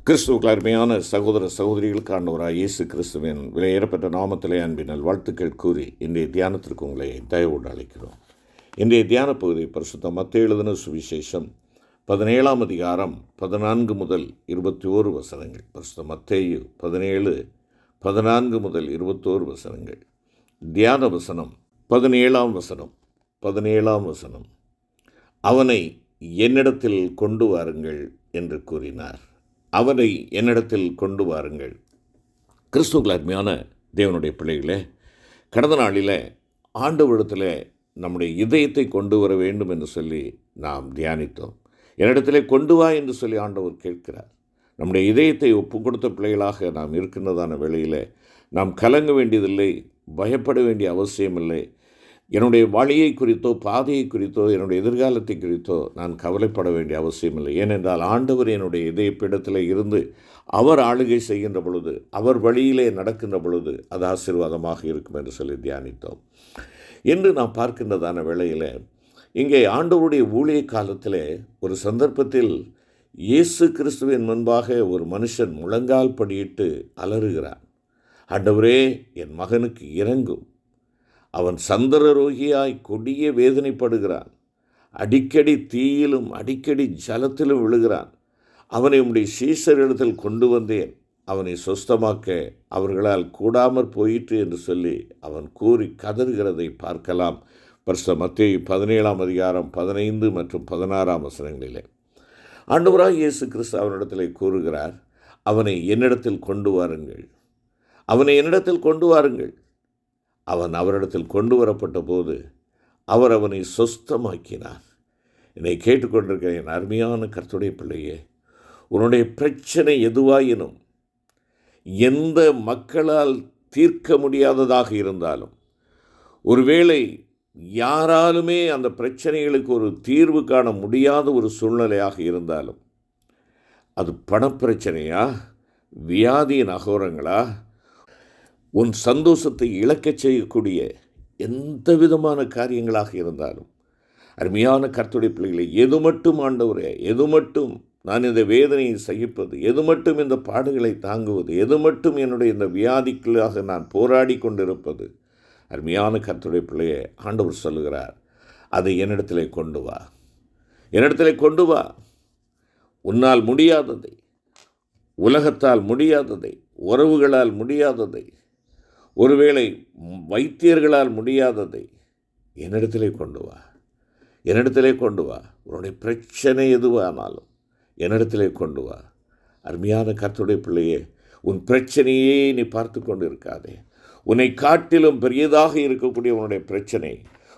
கிறிஸ்துவுக்கு அருமையான சகோதர சகோதரிகளுக்கு ஆண்டவராக இயேசு கிறிஸ்துவின் விலையேறப்பட்ட நாமத்திலே அன்பினால் வாழ்த்துக்கள் கூறி இன்றைய தியானத்திற்கு உங்களை தயவோடு அழைக்கிறோம். இன்றைய தியான பகுதி பரிசுத்த மத்தேயு எழுதின சுவிசேஷம் 17ஆம் அதிகாரம் 14 முதல் 21 வசனங்கள். பரிசுத்த மத்தேயு 17 14 முதல் 21 வசனங்கள். தியான வசனம் 17ஆம் வசனம். அவனை என்னிடத்தில் கொண்டு வாருங்கள் என்று கூறினார். அவனை என்னிடத்தில் கொண்டு வாருங்கள். கிறிஸ்துவுக்கு அருமையான தேவனுடைய பிள்ளைகளே, கடந்த நாளில் ஆண்டவரிடத்தில் நம்முடைய இதயத்தை கொண்டு வர வேண்டும் என்று சொல்லி நாம் தியானித்தோம். என்னிடத்திலே கொண்டு வா என்று சொல்லி ஆண்டவர் கேட்கிறார். நம்முடைய இதயத்தை ஒப்பு கொடுத்த பிள்ளைகளாக நாம் இருக்கின்றதான வேளையில் நாம் கலங்க வேண்டியதில்லை, பயப்பட வேண்டிய அவசியமில்லை. என்னுடைய வழியை குறித்தோ பாதையை குறித்தோ என்னுடைய எதிர்காலத்தை குறித்தோ நான் கவலைப்பட வேண்டிய அவசியமில்லை. ஏனென்றால் ஆண்டவர் என்னுடைய இதயப்பிடத்தில் இருந்து அவர் ஆளுகை செய்கின்ற பொழுது, அவர் வழியிலே நடக்கின்ற பொழுது அது ஆசீர்வாதமாக இருக்கும் என்று சொல்லி தியானித்தோம். என்று நாம் பார்க்கின்றதான வேளையில் இங்கே ஆண்டவருடைய ஊழிய காலத்தில் ஒரு சந்தர்ப்பத்தில் இயேசு கிறிஸ்துவின் முன்பாக ஒரு மனுஷன் முழங்கால் படியிட்டு அலறுகிறான். ஆண்டவரே, என் மகனுக்கு இரங்கும், அவன் சந்திரரோகியாய் கொடிய வேதனைப்படுகிறான், அடிக்கடி தீயிலும் அடிக்கடி ஜலத்திலும் விழுகிறான். அவனை உம்முடைய சீஷரிடத்தில் கொண்டு வந்தேன், அவனை சொஸ்தமாக்க அவர்களால் கூடாமற் போயிற்று என்று சொல்லி அவன் கூறி கதறுகிறதை பார்க்கலாம். பரிசுத்த மத்தேயு 17ஆம் அதிகாரம் 15 மற்றும் 16ஆம் வசனங்களிலே ஆண்டவராகிய இயேசு கிறிஸ்து அவனிடத்தில் கூறுகிறார், அவனை என்னிடத்தில் கொண்டு வாருங்கள், அவனை என்னிடத்தில் கொண்டு வாருங்கள். அவன் அவரிடத்தில் கொண்டு வரப்பட்ட போது அவர் அவனை சொஸ்தமாக்கினார். என்னை கேட்டுக்கொண்டிருக்கிற என் அருமையான கர்த்தருடைய பிள்ளையே, உன்னுடைய பிரச்சனை எதுவாயினும், எந்த மக்களால் தீர்க்க முடியாததாக இருந்தாலும், ஒருவேளை யாராலுமே அந்த பிரச்சனைகளுக்கு ஒரு தீர்வு காண முடியாத ஒரு சூழ்நிலையாக இருந்தாலும், அது பணப்பிரச்சனையா, வியாதியின் அகோரங்களா, உன் சந்தோஷத்தை இழக்கச் செய்யக்கூடிய எந்த விதமான காரியங்களாக இருந்தாலும், அருமையான கர்த்தருடைய பிள்ளைகளை, எது மட்டும் ஆண்டவரே, எது மட்டும் நான் இந்த வேதனையை சகிப்பது, எது மட்டும் இந்த பாடுகளை தாங்குவது, எது மட்டும் என்னுடைய இந்த வியாதிக்குள்ளாக நான் போராடி கொண்டிருப்பது, அருமையான கர்த்தருடைய பிள்ளையை ஆண்டவர் சொல்லுகிறார், அதை என்னிடத்திலே கொண்டு வா, என்னிடத்திலே கொண்டு வா. உன்னால் முடியாததை, உலகத்தால் முடியாததை, உறவுகளால் முடியாததை, ஒருவேளை வைத்தியர்களால் முடியாததை என்னிடத்திலே கொண்டு வா, என்னிடத்திலே கொண்டு வா. உன்னுடைய பிரச்சனை எதுவானாலும் என்னிடத்திலே கொண்டு வா. அருமையான கர்த்தருடைய பிள்ளையே, உன் பிரச்சனையே நீ பார்த்து கொண்டு இருக்காதே. உன்னை காட்டிலும் பெரியதாக இருக்கக்கூடிய உன்னுடைய பிரச்சனை,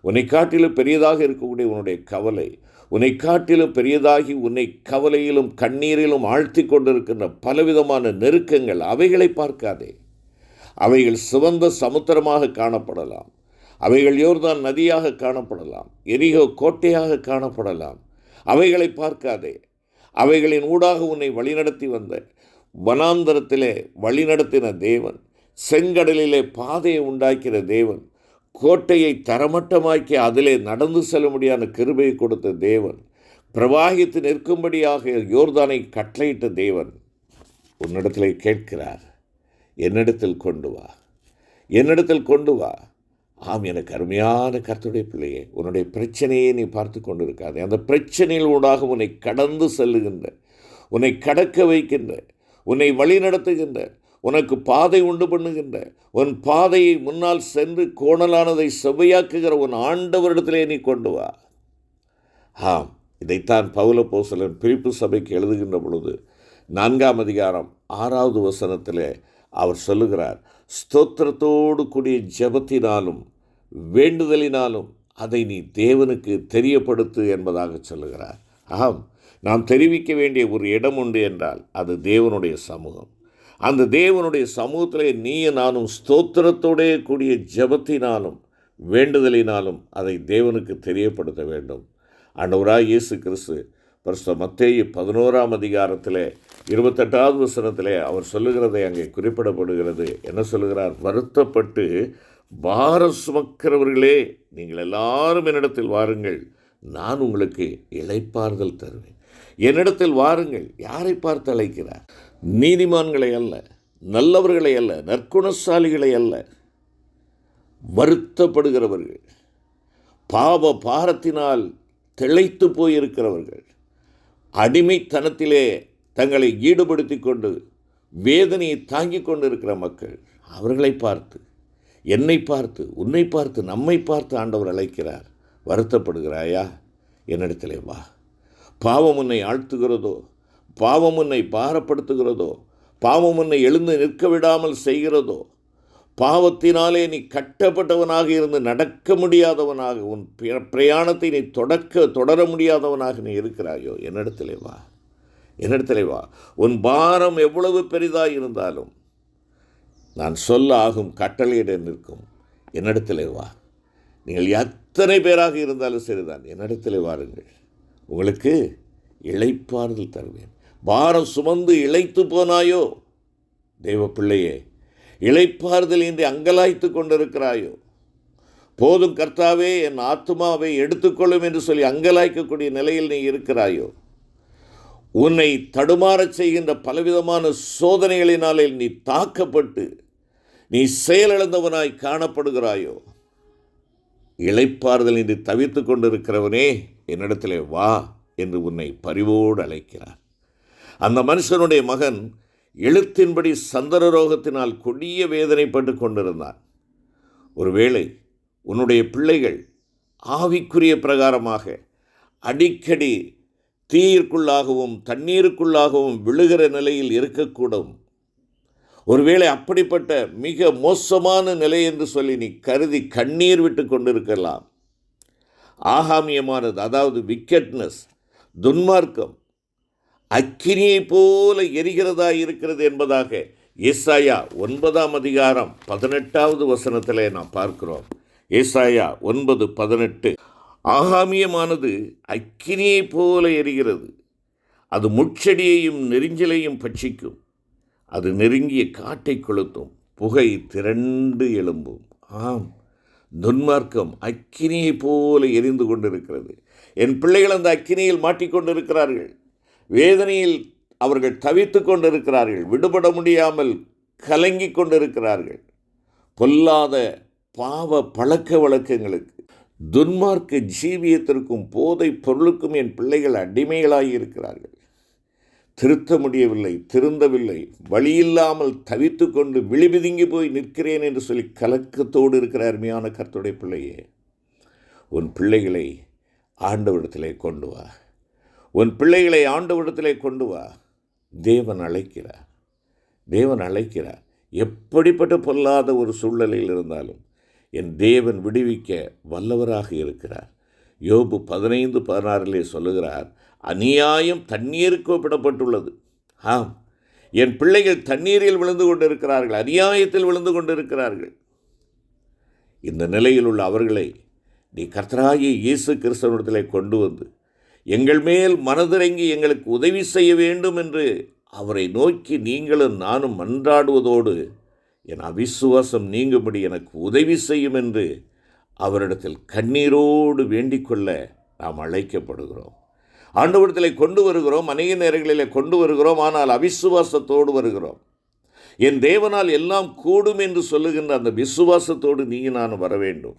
உன்னை காட்டிலும் பெரியதாக இருக்கக்கூடிய உன்னுடைய கவலை, உன்னை காட்டிலும் பெரியதாகி உன்னை கவலையிலும் கண்ணீரிலும் ஆழ்த்தி கொண்டிருக்கின்ற பலவிதமான நெருக்கங்கள், அவைகளை பார்க்காதே. அவைகள் சிவந்த சமுத்திரமாக காணப்படலாம், அவைகள் யோர்தான் நதியாக காணப்படலாம், எரிகோ கோட்டையாக காணப்படலாம். அவைகளை பார்க்காதே. அவைகளின் ஊடாக உன்னை வழிநடத்தி வந்த, வனாந்தரத்திலே வழிநடத்தின தேவன், செங்கடலிலே பாதையை உண்டாக்கிற தேவன், கோட்டையை தரமட்டமாக்கி அதிலே நடந்து செல்ல முடியாத கிருபையை கொடுத்த தேவன், பிரவாகித்து நிற்கும்படியாக யோர்தானை கட்டளையிட்ட தேவன் உன்னிடத்திலே கேட்கிறார், என்னிடத்தில் கொண்டு வா, என்னிடத்தில் கொண்டு வா. ஆம், எனக்கு அருமையான கர்த்தருடைய பிள்ளையே, உன்னுடைய பிரச்சனையை நீ பார்த்து கொண்டு இருக்காதே. அந்த பிரச்சனையில் ஊடாக உன்னை கடந்து செல்லுகின்ற, உன்னை கடக்க வைக்கின்ற, உன்னை வழி நடத்துகின்ற, உனக்கு பாதை உண்டு பண்ணுகின்ற, உன் பாதையை முன்னால் சென்று கோணலானதை செவ்வையாக்குகிற உன் ஆண்டவரிடத்திலே நீ கொண்டு வா. ஆம், இதைத்தான் பவுல் அப்போஸ்தலன் பிலிப்பி சபைக்கு எழுதுகின்ற பொழுது 4ஆம் அதிகாரம் 6வது வசனத்திலே அவர் சொல்லுகிறார், ஸ்தோத்திரத்தோடு கூடிய ஜெபத்தினாலும் வேண்டுதலினாலும் அதை நீ தேவனுக்கு தெரியப்படுத்து என்பதாக சொல்லுகிறார். ஆம், நாம் தெரிவிக்க வேண்டிய ஒரு இடம் உண்டு என்றால் அது தேவனுடைய சமூகம். அந்த தேவனுடைய சமூகத்திலே நீயும் நானும் ஸ்தோத்திரத்தோடே கூடிய ஜெபத்தினாலும் வேண்டுதலினாலும் அதை தேவனுக்கு தெரியப்படுத்த வேண்டும். ஆண்டவராகிய இயேசு கிறிஸ்து பரிசுத்த மத்தேயு 11ஆம் அதிகாரத்திலே 28வது வசனத்திலே அவர் சொல்லுகிறதை அங்கே குறிப்பிடப்படுகிறது. என்ன சொல்லுகிறார்? வருத்தப்பட்டு பாரம் சுமக்கிறவர்களே, நீங்கள் எல்லாரும் என்னிடத்தில் வாருங்கள், நான் உங்களுக்கு இளைப்பாறுதல் தருவேன். என்னிடத்தில் வாருங்கள். யாரை பார்த்து அழைக்கிறார்? நீதிமான்களை அல்ல, நல்லவர்களை அல்ல, நற்குணசாலிகளை அல்ல, வருத்தப்படுகிறவர்கள், பாவ பாரத்தினால் திளைத்து போயிருக்கிறவர்கள், அடிமைத்தனத்திலே தங்களை ஈடுபடுத்தி கொண்டு வேதனையை தாங்கிக் கொண்டு இருக்கிற மக்கள், அவர்களை பார்த்து, என்னை பார்த்து, உன்னை பார்த்து, நம்மை பார்த்து ஆண்டவர் அழைக்கிறார். வருத்தப்படுகிறாயா? என்னிடத்திலே வா. பாவம் உன்னை ஆழ்த்துகிறதோ, பாவம் உன்னை பாரப்படுத்துகிறதோ, பாவம் உன்னை எழுந்து நிற்க விடாமல் செய்கிறதோ, பாவத்தினாலே நீ கட்டப்பட்டவனாக இருந்து நடக்க முடியாதவனாக, உன் பிரயாணத்தை நீ தொடர முடியாதவனாக நீ இருக்கிறாயோ, என்னிடத்திலே வா, என்னிடத்திலே வா. உன் பாரம் எவ்வளவு பெரிதாக இருந்தாலும் நான் சொல்ல ஆகும் கட்டளையிட நிற்கும். என்னிடத்திலே வா. நீங்கள் எத்தனை பேராக இருந்தாலும் சரிதான், என்னிடத்திலே வாருங்கள், உங்களுக்கு இளைப்பாறுதல் தருவேன். பாரம் சுமந்து இளைத்து போனாயோ தெய்வ பிள்ளையே, இளைப்பாறுதல் இன்றி அங்கலாய்த்து கொண்டிருக்கிறாயோ, போதும் கர்த்தாவே என் ஆத்துமாவை எடுத்துக்கொள்ளும் என்று சொல்லி அங்கலாய்க்கக்கூடிய நிலையில் நீ இருக்கிறாயோ, உன்னை தடுமாறச் செய்கின்ற பலவிதமான சோதனைகளினாலே நீ தாக்கப்பட்டு நீ செயலிழந்தவனாய் காணப்படுகிறாயோ, இளைப்பாறுதல் இன்றி தவித்து கொண்டிருக்கிறவனே, என்னிடத்திலே வா என்று உன்னை பரிவோடு அழைக்கிறார். அந்த மனுஷனுடைய மகன் எழுத்தின்படி சந்தர ரோகத்தினால் கொடிய வேதனைப்பட்டு கொண்டிருந்தான். ஒருவேளை உன்னுடைய பிள்ளைகள் ஆவிக்குரிய பிரகாரமாக அடிக்கடி தீயிற்குள்ளாகவும் தண்ணீருக்குள்ளாகவும் விழுகிற நிலையில் இருக்கக்கூடும். ஒருவேளை அப்படிப்பட்ட மிக மோசமான நிலை என்று சொல்லி நீ கருதி கண்ணீர் விட்டு கொண்டிருக்கலாம். ஆகாமியமானது, அதாவது விக்கெட்னஸ், துன்மார்க்கம் அக்கினியை போல எரிகிறதா இருக்கிறது என்பதாக ஏசாயா 9:18 நாம் பார்க்கிறோம். ஏசாயா 9:18, ஆகாமியமானது அக்கினியை போல எரிகிறது, அது முட்செடியையும் நெரிஞ்சலையும் பட்சிக்கும், அது நெருங்கிய காட்டை கொளுத்தும், புகை திரண்டு எழும்பும். ஆம், துன்மார்க்கம் அக்கினியை போல எரிந்து கொண்டிருக்கிறது. என் பிள்ளைகள் அந்த அக்கினியில் மாட்டிக்கொண்டிருக்கிறார்கள். வேதனையில் அவர்கள் தவித்து கொண்டிருக்கிறார்கள். விடுபட முடியாமல் கலங்கி கொண்டிருக்கிறார்கள். பொல்லாத பாவ பழக்க வழக்கங்களுக்கு, துன்மார்க்க ஜீவியத்திற்கும் போதை பொருளுக்கும் என் பிள்ளைகள் அடிமைகளாகி இருக்கிறார்கள். திருத்த முடியவில்லை, திருந்தவில்லை, வழியில்லாமல் தவித்து கொண்டு விழிபிதுங்கி போய் நிற்கிறேன் என்று சொல்லி கலக்கத்தோடு இருக்கிற அருமையான கர்த்தருடைய பிள்ளையே, உன் பிள்ளைகளை ஆண்டவரிடத்திலே கொண்டு வா. உன் பிள்ளைகளை ஆண்டவரிடத்திலே கொண்டு வா. தேவன் அழைக்கிறார், தேவன் அழைக்கிறார். எப்படிப்பட்ட பொல்லாத ஒரு சூழ்நிலையில் இருந்தாலும் என் தேவன் விடுவிக்க வல்லவராக இருக்கிறார். யோபு 15:16 சொல்லுகிறார், அநியாயம் தண்ணீருக்கு ஒப்பிடப்பட்டுள்ளது. ஆம், என் பிள்ளைகள் தண்ணீரில் விழுந்து கொண்டிருக்கிறார்கள், அநியாயத்தில் விழுந்து கொண்டிருக்கிறார்கள். இந்த நிலையில் உள்ள அவர்களை நீ கர்த்தராகிய இயேசு கிறிஸ்துவிடத்திலே கொண்டு வந்து எங்கள் மேல் மனதிறங்கி எங்களுக்கு உதவி செய்ய வேண்டும் என்று அவரை நோக்கி நீங்களும் நானும் மன்றாடுவதோடு என் அவிசுவாசம் நீங்கும்படி எனக்கு உதவி செய்யும் என்று அவரிடத்தில் கண்ணீரோடு வேண்டிக் கொள்ள நாம் அழைக்கப்படுகிறோம். ஆண்டவரிடத்தில் கொண்டு வருகிறோம், அநேக நேரங்களிலே கொண்டு வருகிறோம், ஆனால் அவிசுவாசத்தோடு வருகிறோம். என் தேவனால் எல்லாம் கூடும் என்று சொல்லுகின்ற அந்த விசுவாசத்தோடு நீங்கள் நான் வர வேண்டும்.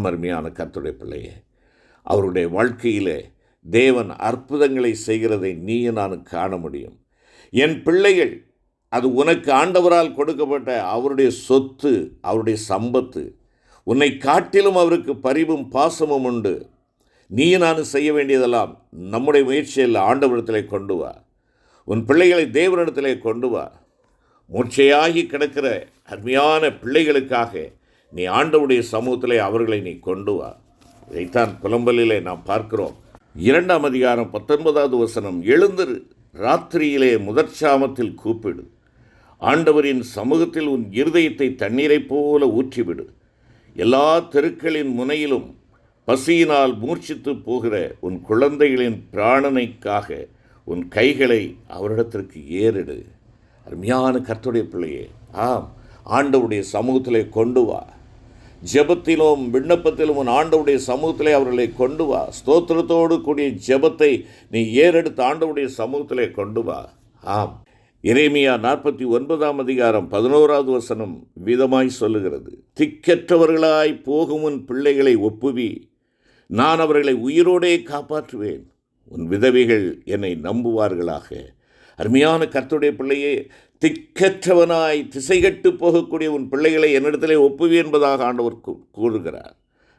அருமையான கர்த்தருடைய பிள்ளையே, அவருடைய வாழ்க்கையிலே தேவன் அற்புதங்களை செய்கிறதை நீயும் நானும் காண முடியும். என் பிள்ளைகள், அது உனக்கு ஆண்டவரால் கொடுக்கப்பட்ட அவருடைய சொத்து, அவருடைய சம்பத்து. உன்னை காட்டிலும் அவருக்கு பரிவும் பாசமும் உண்டு. நீயும் நானும் செய்ய வேண்டியதெல்லாம் நம்முடைய முயற்சியில் ஆண்டவரிடத்திலே கொண்டு வா. உன் பிள்ளைகளை தேவனிடத்திலே கொண்டு வா. மூர்ச்சையாகி கிடக்கிற அருமையான பிள்ளைகளுக்காக நீ ஆண்டவருடைய சமூகத்திலே அவர்களை நீ கொண்டு வா. இதைத்தான் புலம்பலிலே நாம் பார்க்கிறோம். 2:19 எழுந்திரு, ராத்திரியிலே முதற்சாமத்தில் கூப்பிடு, ஆண்டவரின் சமூகத்தில் உன் இருதயத்தை தண்ணீரைப் போல ஊற்றிவிடு. எல்லா தெருக்களின் முனையிலும் பசியினால் மூர்ச்சித்து போகிற உன் குழந்தைகளின் பிராணனைக்காக உன் கைகளை அவரிடத்திற்கு ஏறிடு. அருமையான கர்த்தருடைய பிள்ளையே, ஆம், ஆண்டவருடைய சமூகத்திலே கொண்டு வா. ஜெபத்திலும் விண்ணப்பத்திலும் உன் ஆண்டவுடைய சமூகத்திலே அவர்களை கொண்டு வா. ஸ்தோத்திரத்தோடு கூடிய ஜெபத்தை நீ ஏறெடுத்து ஆண்டவுடைய சமூகத்திலே கொண்டு வா. ஆம், எரேமியா 49:11 விதமாய் சொல்லுகிறது, திக்கற்றவர்களாய் போகும் உன் பிள்ளைகளை ஒப்புவி, நான் அவர்களை உயிரோடே காப்பாற்றுவேன், உன் விதவைகள் என்னை நம்புவார்களாக. அருமையான கர்த்தருடைய பிள்ளையே, திக்கற்றவனாய் திசைகட்டு போகக்கூடிய உன் பிள்ளைகளை என்னிடத்திலே ஒப்புவி என்பதாக ஆண்டவர் கூறுகிறார்.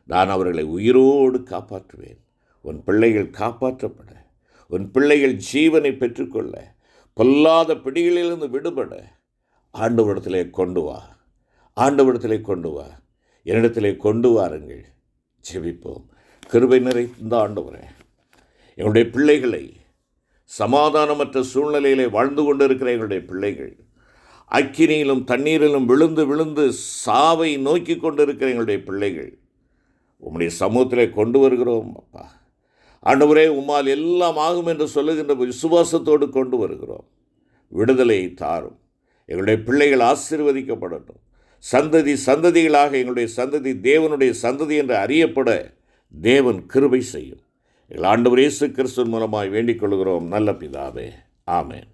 நான் அவர்களை உயிரோடு காப்பாற்றுவேன். உன் பிள்ளைகள் காப்பாற்றப்பட, உன் பிள்ளைகள் ஜீவனை பெற்றுக்கொள்ள, பொல்லாத பிடிகளிலிருந்து விடுபட ஆண்டவரிடத்திலே கொண்டு வா. ஆண்டவரிடத்திலே கொண்டு வா. என்னிடத்திலே கொண்டு வாருங்கள். ஜெபிப்போம். கிருபை நிறைந்த ஆண்டவரே, என்னுடைய பிள்ளைகளை, சமாதானமற்ற சூழ்நிலையிலே வாழ்ந்து கொண்டிருக்கிற எங்களுடைய பிள்ளைகள், அக்கினியிலும் தண்ணீரிலும் விழுந்து விழுந்து சாவை நோக்கி கொண்டிருக்கிற எங்களுடைய பிள்ளைகள் உம்முடைய சமூகத்திலே கொண்டு வருகிறோம் அப்பா. ஆண்டவரே, உம்மால் எல்லாம் ஆகும் என்று சொல்லுகின்ற விசுவாசத்தோடு கொண்டு வருகிறோம். விடுதலையை தாரும். எங்களுடைய பிள்ளைகள் ஆசீர்வதிக்கப்படட்டும். சந்ததிகளாக எங்களுடைய சந்ததி தேவனுடைய சந்ததி என்று அறியப்பட தேவன் கிருபை செய்யும். எங்கள் ஆண்டவர் இயேசு கிறிஸ்துவின் மூலமாய் வேண்டிக் கொள்கிறோம் நல்ல பிதாவே. ஆமென்.